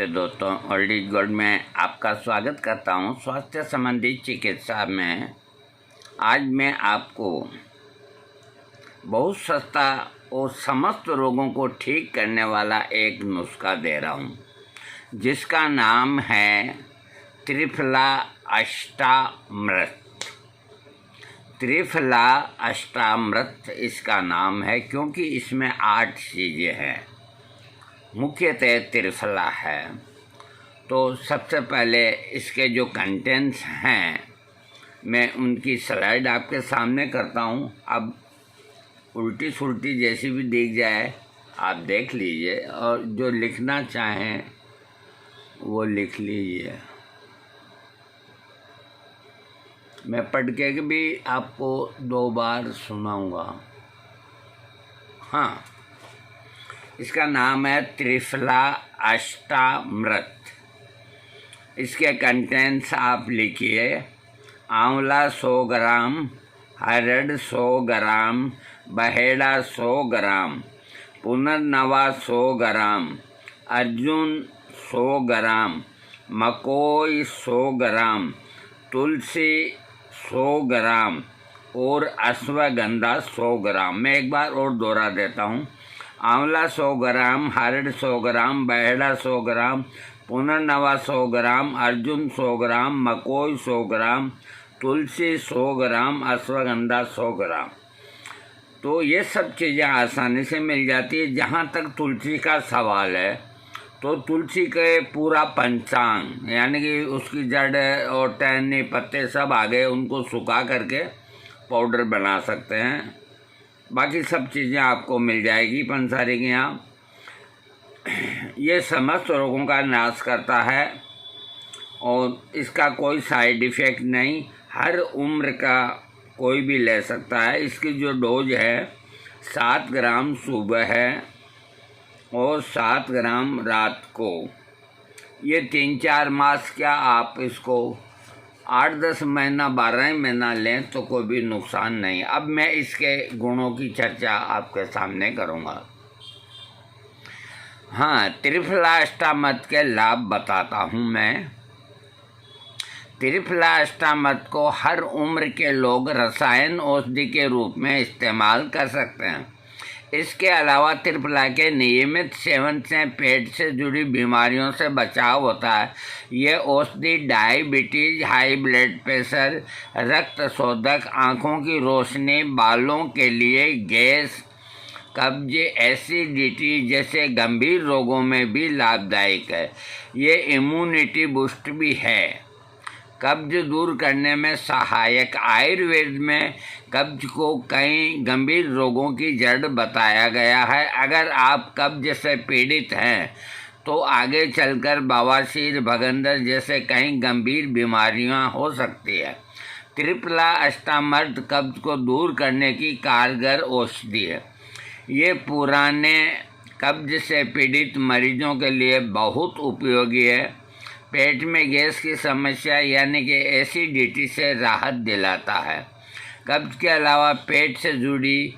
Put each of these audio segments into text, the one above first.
तो दोस्तों, old is gold में आपका स्वागत करता हूं। स्वास्थ्य संबंधी चिकित्सा में आज मैं आपको बहुत सस्ता और समस्त रोगों को ठीक करने वाला एक नुस्खा दे रहा हूं, जिसका नाम है त्रिफला अष्टामृत। त्रिफला अष्टामृत इसका नाम है क्योंकि इसमें 8 चीज़ें हैं। मुख्यतः त्रिफला है। तो सबसे पहले इसके जो कंटेंट्स हैं मैं उनकी स्लाइड आपके सामने करता हूं। अब उल्टी सुल्टी जैसी भी दिख जाए आप देख लीजिए, और जो लिखना चाहें वो लिख लीजिए। मैं पढ़ के भी आपको 2 बार सुनाऊंगा। हाँ, इसका नाम है त्रिफला अष्टामृत। इसके कंटेंट्स आप लिखिए। आंवला 100 ग्राम, हरड़ 100 ग्राम, बहेड़ा 100 ग्राम, पुनर्नवा 100 ग्राम, अर्जुन 100 ग्राम, मकोई 100 ग्राम, तुलसी 100 ग्राम और अश्वगंधा 100 ग्राम। मैं एक बार और दोहरा देता हूँ। आंवला 100 ग्राम, हरड़ 100 ग्राम, बहेड़ा 100 ग्राम, पुनर्नवा 100 ग्राम, अर्जुन 100 ग्राम, मकोई 100 ग्राम, तुलसी 100 ग्राम, अश्वगंधा 100 ग्राम। तो ये सब चीज़ें आसानी से मिल जाती है। जहाँ तक तुलसी का सवाल है तो तुलसी के पूरा पंचांग यानी कि उसकी जड़ और टहनी पत्ते सब आ गए, उनको सुखा करके पाउडर बना सकते हैं। बाकी सब चीज़ें आपको मिल जाएगी पंसारी के यहाँ। ये समस्त रोगों का नाश करता है और इसका कोई साइड इफ़ेक्ट नहीं। हर उम्र का कोई भी ले सकता है। इसकी जो डोज है 7 ग्राम सुबह है और 7 ग्राम रात को। ये 3-4 मास क्या, आप इसको 8-10 महीना 12 महीना लें तो कोई भी नुकसान नहीं। अब मैं इसके गुणों की चर्चा आपके सामने करूंगा। हाँ, त्रिफला अष्टामृत के लाभ बताता हूँ मैं। त्रिफला अष्टामृत को हर उम्र के लोग रसायन औषधि के रूप में इस्तेमाल कर सकते हैं। इसके अलावा त्रिफला के नियमित सेवन से पेट से जुड़ी बीमारियों से बचाव होता है। ये औषधि डायबिटीज, हाई ब्लड प्रेशर, रक्त शोधक, आँखों की रोशनी, बालों के लिए, गैस, कब्ज, एसिडिटी जैसे गंभीर रोगों में भी लाभदायक है। ये इम्यूनिटी बूस्ट भी है। कब्ज दूर करने में सहायक। आयुर्वेद में कब्ज को कई गंभीर रोगों की जड़ बताया गया है। अगर आप कब्ज से पीड़ित हैं तो आगे चलकर बवासीर, भगंदर जैसे कई गंभीर बीमारियां हो सकती है। त्रिफला अष्टामृत कब्ज को दूर करने की कारगर औषधि है। ये पुराने कब्ज से पीड़ित मरीजों के लिए बहुत उपयोगी है। पेट में गैस की समस्या यानी कि एसिडिटी से राहत दिलाता है। कब्ज के अलावा पेट से जुड़ी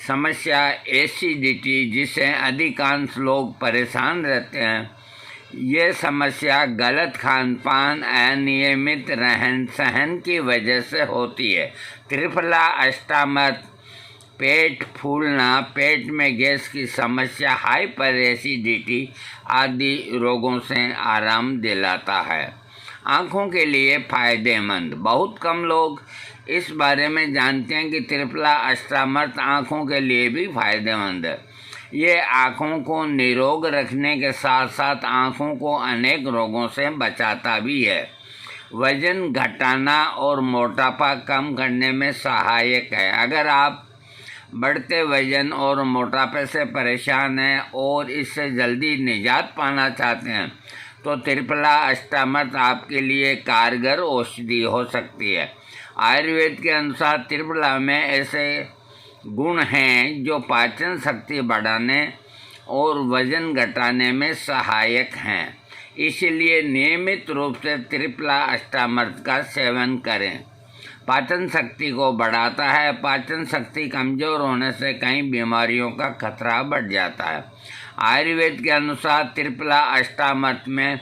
समस्या एसिडिटी, जिससे अधिकांश लोग परेशान रहते हैं, ये समस्या गलत खान पान, अनियमित रहन सहन की वजह से होती है। त्रिफला अष्टामृत पेट फूलना, पेट में गैस की समस्या, हाइपर एसिडिटी आदि रोगों से आराम दिलाता है। आँखों के लिए फ़ायदेमंद। बहुत कम लोग इस बारे में जानते हैं कि त्रिफला अष्टामृत आँखों के लिए भी फ़ायदेमंद है। ये आँखों को निरोग रखने के साथ साथ आँखों को अनेक रोगों से बचाता भी है। वज़न घटाना और मोटापा कम करने में सहायक है। अगर आप बढ़ते वजन और मोटापे से परेशान हैं और इससे जल्दी निजात पाना चाहते हैं तो त्रिफला अष्टामृत आपके लिए कारगर औषधि हो सकती है। आयुर्वेद के अनुसार त्रिफला में ऐसे गुण हैं जो पाचन शक्ति बढ़ाने और वजन घटाने में सहायक हैं। इसलिए नियमित रूप से त्रिफला अष्टामृत का सेवन करें। पाचन शक्ति को बढ़ाता है। पाचन शक्ति कमज़ोर होने से कई बीमारियों का खतरा बढ़ जाता है। आयुर्वेद के अनुसार त्रिफला अष्टामृत में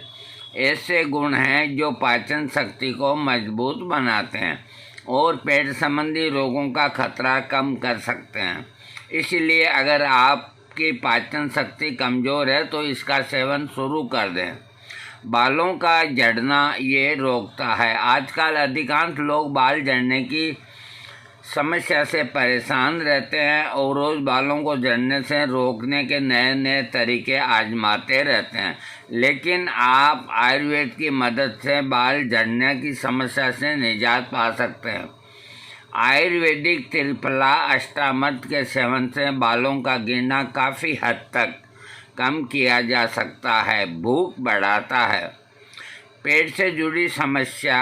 ऐसे गुण हैं जो पाचन शक्ति को मजबूत बनाते हैं और पेट संबंधी रोगों का खतरा कम कर सकते हैं। इसलिए अगर आपकी पाचन शक्ति कमज़ोर है तो इसका सेवन शुरू कर दें। बालों का झड़ना ये रोकता है। आजकल अधिकांश लोग बाल झड़ने की समस्या से परेशान रहते हैं और रोज़ बालों को झड़ने से रोकने के नए नए तरीके आजमाते रहते हैं, लेकिन आप आयुर्वेद की मदद से बाल झड़ने की समस्या से निजात पा सकते हैं। आयुर्वेदिक त्रिफला अष्टामृत के सेवन से बालों का गिरना काफ़ी हद तक कम किया जा सकता है। भूख बढ़ाता है। पेट से जुड़ी समस्या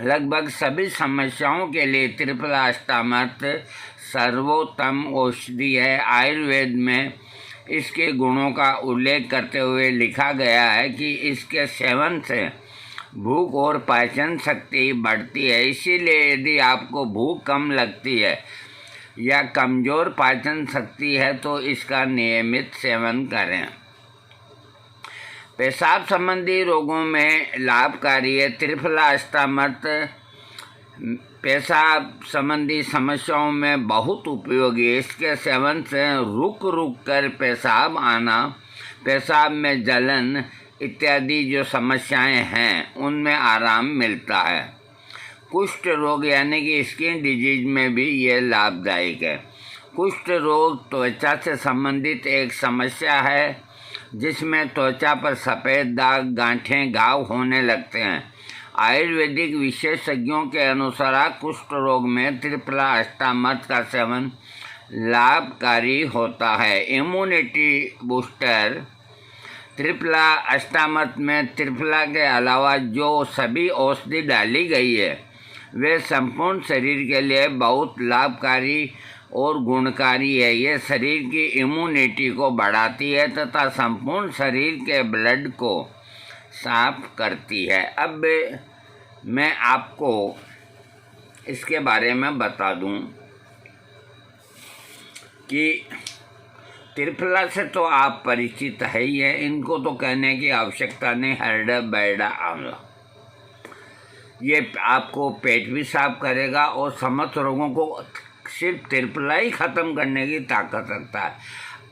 लगभग सभी समस्याओं के लिए त्रिफला अष्टामृत सर्वोत्तम औषधि है। आयुर्वेद में इसके गुणों का उल्लेख करते हुए लिखा गया है कि इसके सेवन से भूख और पाचन शक्ति बढ़ती है। इसीलिए यदि आपको भूख कम लगती है या कमज़ोर पाचन शक्ति है तो इसका नियमित सेवन करें। पेशाब संबंधी रोगों में लाभकारी है। त्रिफला अष्टामृत पेशाब संबंधी समस्याओं में बहुत उपयोगी है। इसके सेवन से रुक रुक कर पेशाब आना, पेशाब में जलन इत्यादि जो समस्याएं हैं उनमें आराम मिलता है। कुष्ठ रोग यानी कि स्किन डिजीज में भी ये लाभदायक है। कुष्ठ रोग त्वचा से संबंधित एक समस्या है जिसमें त्वचा पर सफ़ेद दाग, गांठें, घाव होने लगते हैं। आयुर्वेदिक विशेषज्ञों के अनुसार कुष्ठ रोग में त्रिफला अष्टामृत का सेवन लाभकारी होता है। इम्यूनिटी बूस्टर त्रिफला अष्टामृत में त्रिफला के अलावा जो सभी औषधि डाली गई है वे संपूर्ण शरीर के लिए बहुत लाभकारी और गुणकारी है। ये शरीर की इम्यूनिटी को बढ़ाती है तथा संपूर्ण शरीर के ब्लड को साफ करती है। अब मैं आपको इसके बारे में बता दूं कि त्रिफला से तो आप परिचित है ही है, इनको तो कहने की आवश्यकता नहीं। हरड़ा बैडा आंवला ये आपको पेट भी साफ करेगा और समस्त रोगों को सिर्फ त्रिफला ही ख़त्म करने की ताकत रखता है।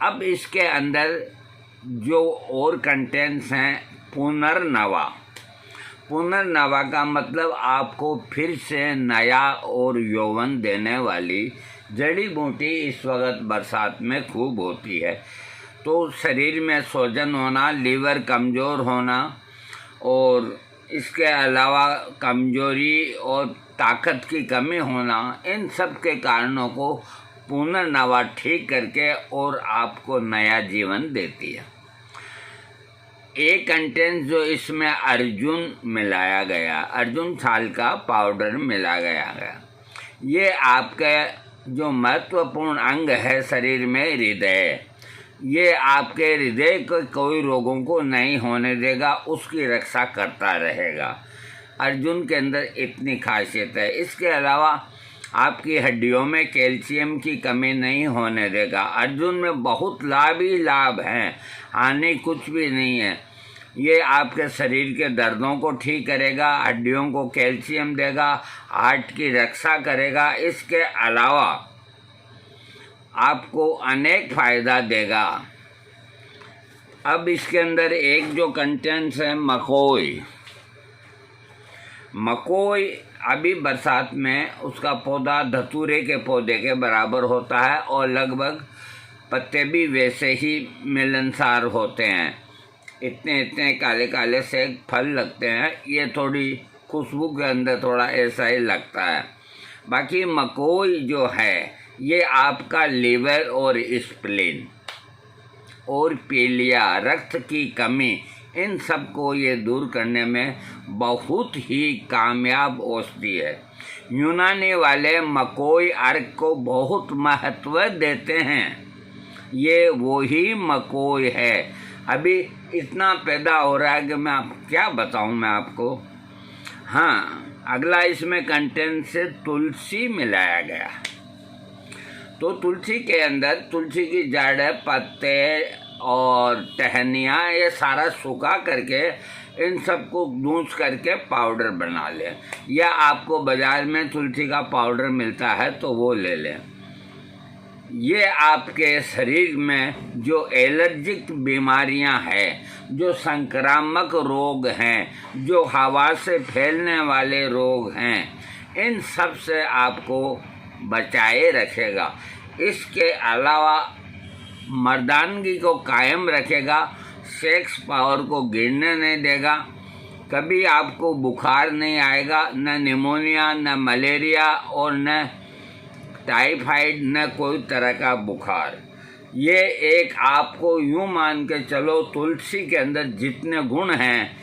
अब इसके अंदर जो और कंटेंट्स हैं, पुनर्नवा। पुनर्नवा का मतलब आपको फिर से नया और यौवन देने वाली जड़ी बूटी इस वक्त बरसात में खूब होती है। तो शरीर में सूजन होना, लीवर कमज़ोर होना और इसके अलावा कमजोरी और ताकत की कमी होना, इन सब के कारणों को पुनर्नवा ठीक करके और आपको नया जीवन देती है। एक कंटेंट जो इसमें अर्जुन मिलाया गया, अर्जुन छाल का पाउडर मिला गया, ये आपके जो महत्वपूर्ण अंग है शरीर में, हृदय, ये आपके हृदय के कोई रोगों को नहीं होने देगा, उसकी रक्षा करता रहेगा। अर्जुन के अंदर इतनी खासियत है। इसके अलावा आपकी हड्डियों में कैल्शियम की कमी नहीं होने देगा। अर्जुन में बहुत लाभ ही लाभ हैं, हानि कुछ भी नहीं है। ये आपके शरीर के दर्दों को ठीक करेगा, हड्डियों को कैल्शियम देगा, हार्ट की रक्षा करेगा। इसके अलावा आपको अनेक फ़ायदा देगा। अब इसके अंदर एक जो कंटेंट्स है मकोई। मकोई अभी बरसात में उसका पौधा धतूरे के पौधे के बराबर होता है और लगभग पत्ते भी वैसे ही मिलनसार होते हैं। इतने इतने काले काले से फल लगते हैं। ये थोड़ी खुशबू के अंदर थोड़ा ऐसा ही लगता है। बाकी मकोई जो है ये आपका लीवर और स्प्लीन और पीलिया, रक्त की कमी, इन सब को ये दूर करने में बहुत ही कामयाब औषधि है। यूनानी वाले मकोई अर्क को बहुत महत्व देते हैं। ये वही मकोई है। अभी इतना पैदा हो रहा है कि मैं क्या बताऊं मैं आपको। हाँ, अगला इसमें कंटेंट से तुलसी मिलाया गया। तो तुलसी के अंदर तुलसी की जड़, पत्ते, और टहनियाँ, ये सारा सुखा करके इन सबको गूंथ करके पाउडर बना लें, या आपको बाज़ार में तुलसी का पाउडर मिलता है तो वो ले लें। ये आपके शरीर में जो एलर्जिक बीमारियां हैं, जो संक्रामक रोग हैं, जो हवा से फैलने वाले रोग हैं, इन सब से आपको बचाए रखेगा। इसके अलावा मर्दानगी को कायम रखेगा, सेक्स पावर को गिरने नहीं देगा, कभी आपको बुखार नहीं आएगा, न निमोनिया, न मलेरिया और न टाइफाइड, न कोई तरह का बुखार। ये एक आपको यूँ मान के चलो, तुलसी के अंदर जितने गुण हैं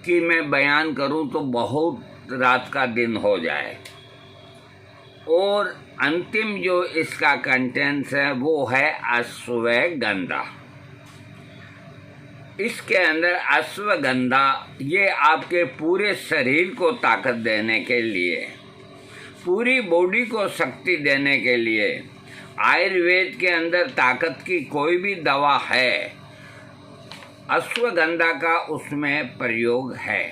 कि मैं बयान करूं तो बहुत रात का दिन हो जाए। और अंतिम जो इसका कंटेंट्स है वो है अश्वगंधा। इसके अंदर अश्वगंधा ये आपके पूरे शरीर को ताकत देने के लिए, पूरी बॉडी को शक्ति देने के लिए, आयुर्वेद के अंदर ताकत की कोई भी दवा है, अश्वगंधा का उसमें प्रयोग है।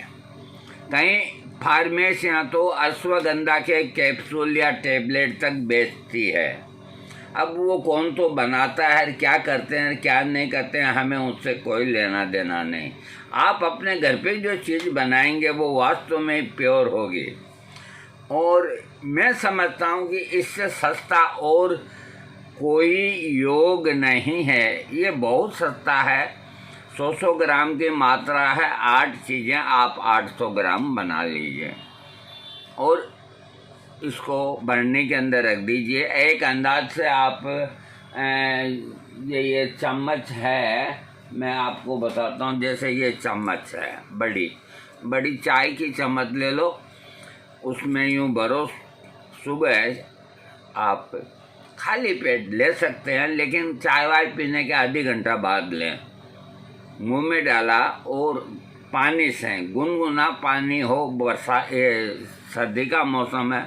कई फार्मेसियाँ तो अश्वगंधा के कैप्सूल या टेबलेट तक बेचती है। अब वो कौन तो बनाता है, क्या करते हैं क्या नहीं करते हैं, हमें उससे कोई लेना देना नहीं। आप अपने घर पे जो चीज़ बनाएंगे वो वास्तव में प्योर होगी। और मैं समझता हूँ कि इससे सस्ता और कोई योग नहीं है। ये बहुत सस्ता है, 100 ग्राम की मात्रा है, 8 चीज़ें आप 800 ग्राम बना लीजिए और इसको बरनी के अंदर रख दीजिए। एक अंदाज से आप ये चम्मच है, मैं आपको बताता हूँ। जैसे ये चम्मच है, बड़ी चाय की चम्मच ले लो, उसमें यूँ भरो। सुबह आप खाली पेट ले सकते हैं, लेकिन चाय वाय पीने के आधी घंटा बाद लें। मुंह में डाला और पानी से, गुनगुना पानी हो, सर्दी का मौसम है,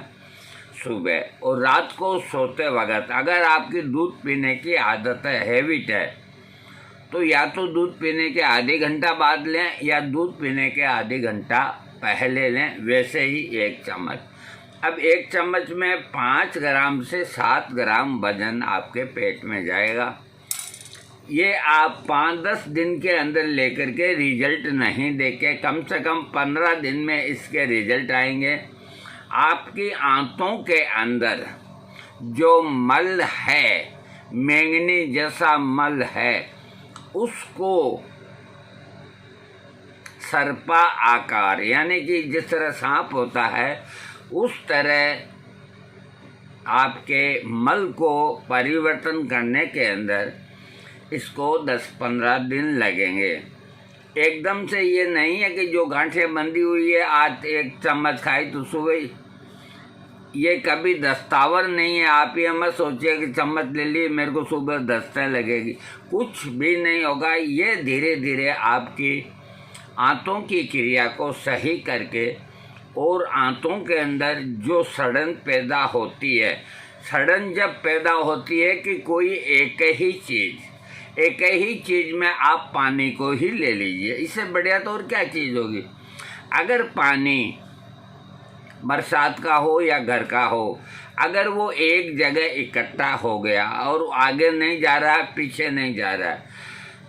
सुबह और रात को सोते वक्त। अगर आपकी दूध पीने की आदत है, हैबिट है, तो या तो दूध पीने के आधे घंटा बाद लें या दूध पीने के आधे घंटा पहले लें। वैसे ही 1 चम्मच। अब 1 चम्मच में 5 ग्राम से 7 ग्राम वजन आपके पेट में जाएगा। ये आप 5-10 दिन के अंदर लेकर के रिजल्ट नहीं देके कम से कम 15 दिन में इसके रिजल्ट आएंगे। आपकी आंतों के अंदर जो मल है, मैंगनी जैसा मल है, उसको सर्पा आकार, यानी कि जिस तरह सांप होता है उस तरह आपके मल को परिवर्तन करने के अंदर इसको 10-15 दिन लगेंगे। एकदम से ये नहीं है कि जो गांठें बंधी हुई है आज 1 चम्मच खाई तो सुबह, ये कभी दस्तावर नहीं है। आप ये मत सोचिए कि चम्मच ले ली मेरे को सुबह दस्तें लगेगी, कुछ भी नहीं होगा। ये धीरे धीरे आपकी आंतों की क्रिया को सही करके और आंतों के अंदर जो सड़न पैदा होती है, सड़न जब पैदा होती है कि कोई एक ही चीज़ में आप पानी को ही ले लीजिए, इससे बढ़िया तो और क्या चीज़ होगी। अगर पानी बरसात का हो या घर का हो, अगर वो एक जगह इकट्ठा हो गया और आगे नहीं जा रहा, पीछे नहीं जा रहा है,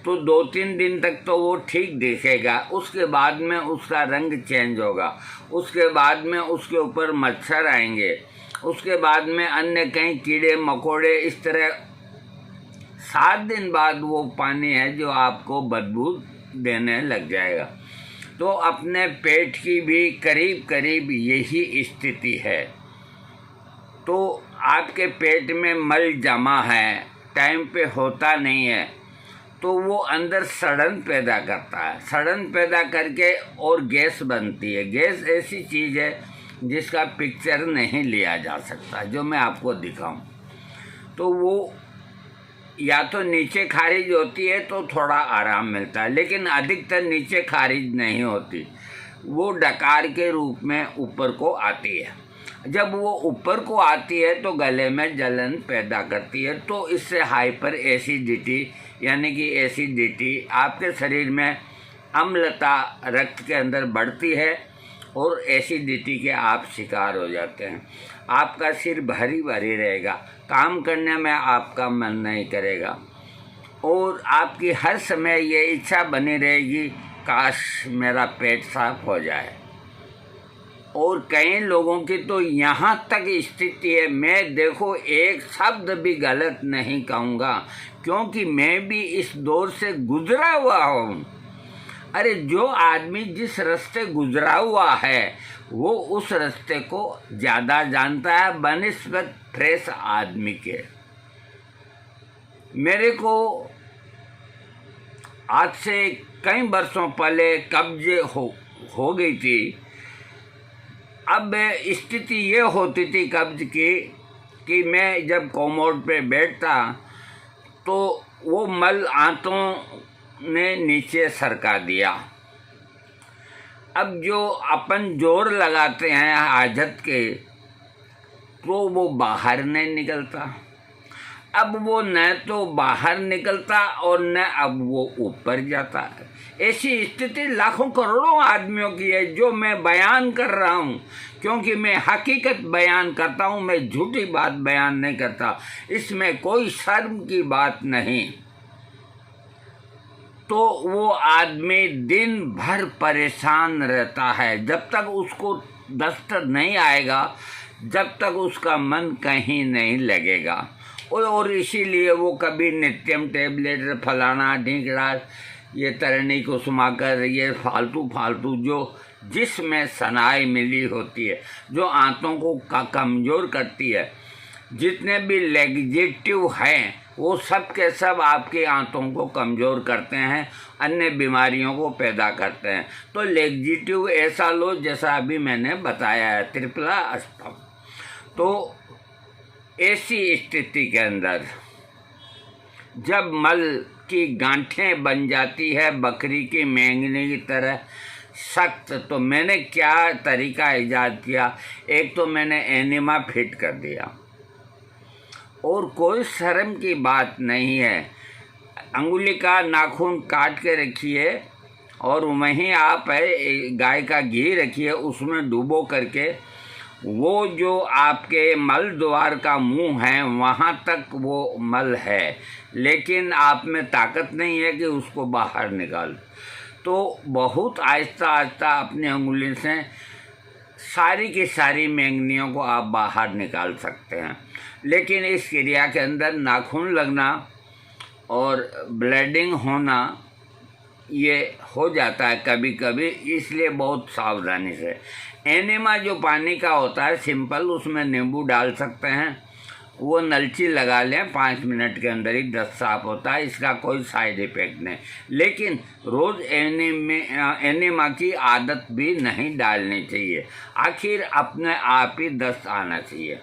तो 2-3 दिन तक तो वो ठीक दिखेगा। उसके बाद में उसका रंग चेंज होगा, उसके बाद में उसके ऊपर मच्छर आएंगे, उसके बाद में अन्य कई कीड़े मकोड़े, इस तरह 7 दिन बाद वो पानी है जो आपको बदबू देने लग जाएगा। तो अपने पेट की भी करीब करीब यही स्थिति है। तो आपके पेट में मल जमा है, टाइम पे होता नहीं है, तो वो अंदर सड़न पैदा करता है, सड़न पैदा करके और गैस बनती है। गैस ऐसी चीज़ है जिसका पिक्चर नहीं लिया जा सकता, जो मैं आपको दिखाऊं। तो वो या तो नीचे खारिज होती है तो थोड़ा आराम मिलता है, लेकिन अधिकतर नीचे खारिज नहीं होती, वो डकार के रूप में ऊपर को आती है। जब वो ऊपर को आती है तो गले में जलन पैदा करती है। तो इससे हाइपर एसिडिटी यानी कि एसिडिटी आपके शरीर में अम्लता रक्त के अंदर बढ़ती है और एसिडिटी के आप शिकार हो जाते हैं। आपका सिर भारी भारी रहेगा, काम करने में आपका मन नहीं करेगा और आपकी हर समय ये इच्छा बनी रहेगी काश मेरा पेट साफ हो जाए। और कई लोगों की तो यहाँ तक स्थिति है, मैं देखो एक शब्द भी गलत नहीं कहूँगा क्योंकि मैं भी इस दौर से गुजरा हुआ हूँ। अरे जो आदमी जिस रास्ते गुजरा हुआ है वो उस रास्ते को ज़्यादा जानता है बनिस्बत फ्रेश आदमी के। मेरे को आज से कई वर्षों पहले कब्ज हो गई थी। अब स्थिति ये होती थी कब्ज की कि मैं जब कोमोड पे बैठता तो वो मल आंतों ने नीचे सरका दिया। अब जो अपन जोर लगाते हैं हाजत के तो वो बाहर नहीं निकलता। अब वो न तो बाहर निकलता और न अब वो ऊपर जाता है। ऐसी स्थिति लाखों करोड़ों आदमियों की है जो मैं बयान कर रहा हूँ क्योंकि मैं हकीकत बयान करता हूँ, मैं झूठी बात बयान नहीं करता, इसमें कोई शर्म की बात नहीं। तो वो आदमी दिन भर परेशान रहता है जब तक उसको दस्त नहीं आएगा, जब तक उसका मन कहीं नहीं लगेगा। और इसीलिए वो कभी नित्यम टेबलेट फलाना ढींकड़ा ये तरणी को सुमाकर ये फालतू जो जिसमें सनाई मिली होती है, जो आंतों को कमज़ोर करती है, जितने भी लेग्जिटिव हैं वो सब के सब आपकी आंतों को कमज़ोर करते हैं, अन्य बीमारियों को पैदा करते हैं। तो लेग्जिटिव ऐसा लो जैसा अभी मैंने बताया है, त्रिफला अष्टम। तो ऐसी स्थिति के अंदर जब मल की गांठें बन जाती है बकरी की मेंगनी की तरह सख्त, तो मैंने क्या तरीका ईजाद किया, एक तो मैंने एनिमा फिट कर दिया और कोई शर्म की बात नहीं है। अंगुली का नाखून काट के रखिए और वहीं आप गाय का घी रखिए, उसमें डुबो करके वो जो आपके मल द्वार का मुंह है वहाँ तक वो मल है, लेकिन आप में ताकत नहीं है कि उसको बाहर निकाल। तो बहुत आहिस्ता आहिस्ता अपनी अंगुली से सारी की सारी मेंगनियों को आप बाहर निकाल सकते हैं। लेकिन इस क्रिया के अंदर नाखून लगना और ब्लीडिंग होना ये हो जाता है कभी कभी, इसलिए बहुत सावधानी से। एनिमा जो पानी का होता है सिंपल, उसमें नींबू डाल सकते हैं, वो नलची लगा लें, 5 मिनट के अंदर ही दस्त साफ होता है, इसका कोई साइड इफ़ेक्ट नहीं। लेकिन रोज़ एनिमा की आदत भी नहीं डालनी चाहिए, आखिर अपने आप ही दस्त आना चाहिए।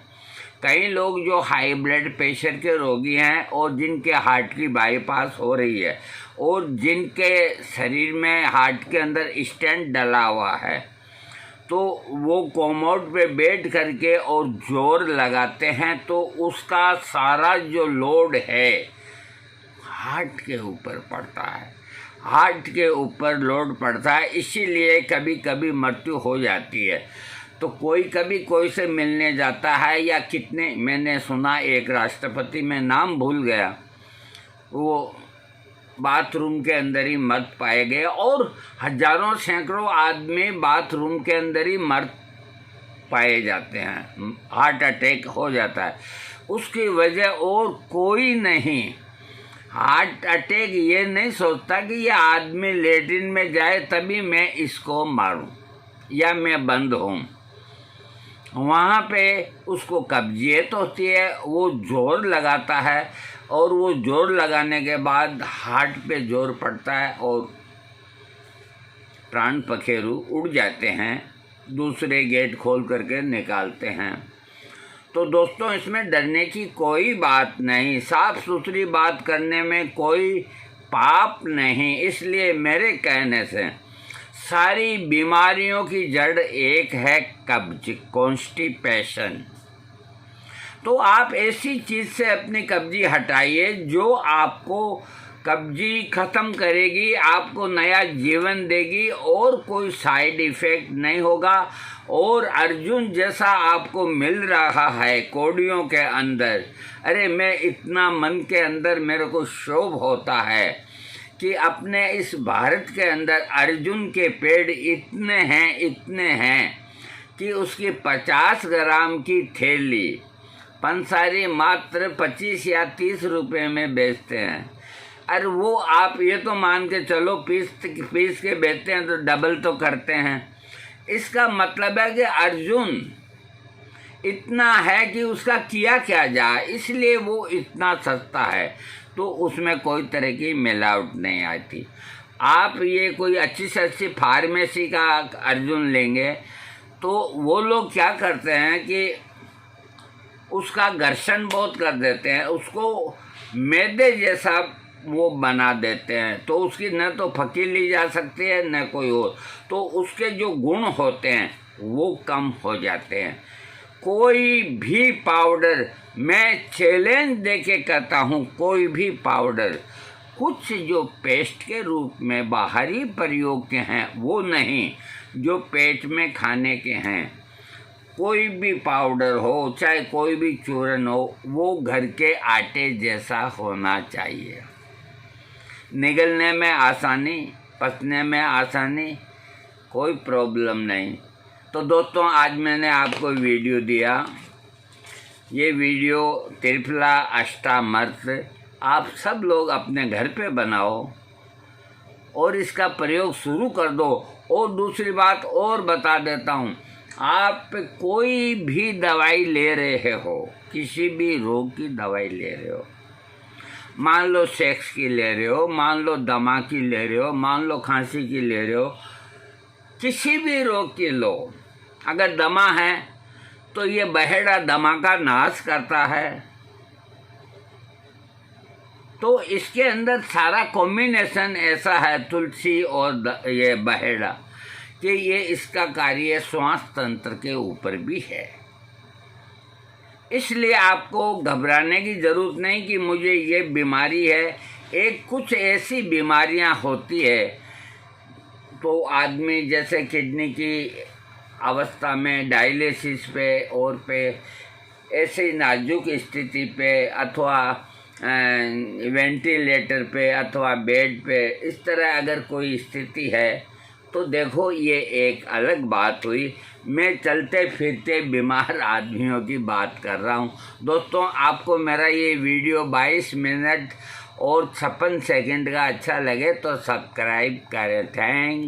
कई लोग जो हाई ब्लड प्रेशर के रोगी हैं और जिनके हार्ट की बाईपास हो रही है और जिनके शरीर में हार्ट के अंदर स्टेंट डला हुआ है, तो वो कोमोड पे बैठ करके और जोर लगाते हैं तो उसका सारा जो लोड है हार्ट के ऊपर पड़ता है, हार्ट के ऊपर लोड पड़ता है, इसीलिए कभी कभी मृत्यु हो जाती है। तो कोई कभी कोई से मिलने जाता है या कितने, मैंने सुना एक राष्ट्रपति, में नाम भूल गया, वो बाथरूम के अंदर ही मर पाए गए और हजारों सैकड़ों आदमी बाथरूम के अंदर ही मर पाए जाते हैं, हार्ट अटैक हो जाता है। उसकी वजह और कोई नहीं, हार्ट अटैक ये नहीं सोचता कि ये आदमी लेटरिन में जाए तभी मैं इसको मारूं या मैं बंद हूँ। वहाँ पे उसको कब्जियत होती है, वो जोर लगाता है और वो जोर लगाने के बाद हार्ट पे जोर पड़ता है और प्राण पखेरु उड़ जाते हैं, दूसरे गेट खोल करके निकालते हैं। तो दोस्तों इसमें डरने की कोई बात नहीं, साफ सुथरी बात करने में कोई पाप नहीं। इसलिए मेरे कहने से सारी बीमारियों की जड़ एक है, कब्ज, कॉन्स्टिपेशन। तो आप ऐसी चीज़ से अपनी कब्जी हटाइए जो आपको कब्जी ख़त्म करेगी, आपको नया जीवन देगी और कोई साइड इफ़ेक्ट नहीं होगा। और अर्जुन जैसा आपको मिल रहा है कौड़ियों के अंदर, अरे मैं इतना मन के अंदर मेरे को शोभ होता है कि अपने इस भारत के अंदर अर्जुन के पेड़ इतने हैं कि उसकी 50 ग्राम की थैली पंसारी मात्र 25 या 30 रुपए में बेचते हैं। अरे वो आप ये तो मान के चलो पीस के बेचते हैं तो डबल तो करते हैं। इसका मतलब है कि अर्जुन इतना है कि उसका किया क्या जाए, इसलिए वो इतना सस्ता है। तो उसमें कोई तरह की मिलावट नहीं आती। आप ये कोई अच्छी से अच्छी फार्मेसी का अर्जुन लेंगे तो वो लोग क्या करते हैं कि उसका घर्षण बहुत कर देते हैं, उसको मैदे जैसा वो बना देते हैं, तो उसकी न तो फकी ली जा सकती है न कोई और, तो उसके जो गुण होते हैं वो कम हो जाते हैं। कोई भी पाउडर, मैं चैलेंज देके कहता हूँ, कोई भी पाउडर कुछ जो पेस्ट के रूप में बाहरी प्रयोग के हैं वो नहीं, जो पेट में खाने के हैं। कोई भी पाउडर हो चाहे कोई भी चूरन हो, वो घर के आटे जैसा होना चाहिए। निगलने में आसानी, पचने में आसानी, कोई प्रॉब्लम नहीं। तो दोस्तों आज मैंने आपको वीडियो दिया। ये वीडियो त्रिफला अष्टामर्त आप सब लोग अपने घर पे बनाओ और इसका प्रयोग शुरू कर दो। और दूसरी बात और बता देता हूँ, आप कोई भी दवाई ले रहे हो, किसी भी रोग की दवाई ले रहे हो, मान लो सेक्स की ले रहे हो, मान लो दमा की ले रहे हो, मान लो खांसी की ले रहे हो, किसी भी रोग की लो। अगर दमा है तो ये बहेड़ा दमा का नाश करता है। तो इसके अंदर सारा कॉम्बिनेशन ऐसा है, तुलसी और ये बहेड़ा, कि ये इसका कार्य श्वास तंत्र के ऊपर भी है। इसलिए आपको घबराने की ज़रूरत नहीं कि मुझे ये बीमारी है। एक कुछ ऐसी बीमारियां होती है तो आदमी जैसे किडनी की अवस्था में डायलिसिस पे और पे ऐसे नाजुक स्थिति पे अथवा वेंटिलेटर पे अथवा बेड पे, इस तरह अगर कोई स्थिति है तो देखो ये एक अलग बात हुई। मैं चलते फिरते बीमार आदमियों की बात कर रहा हूँ। दोस्तों आपको मेरा ये वीडियो 22 मिनट और 56 सेकंड का अच्छा लगे तो सब्सक्राइब करें। थैंक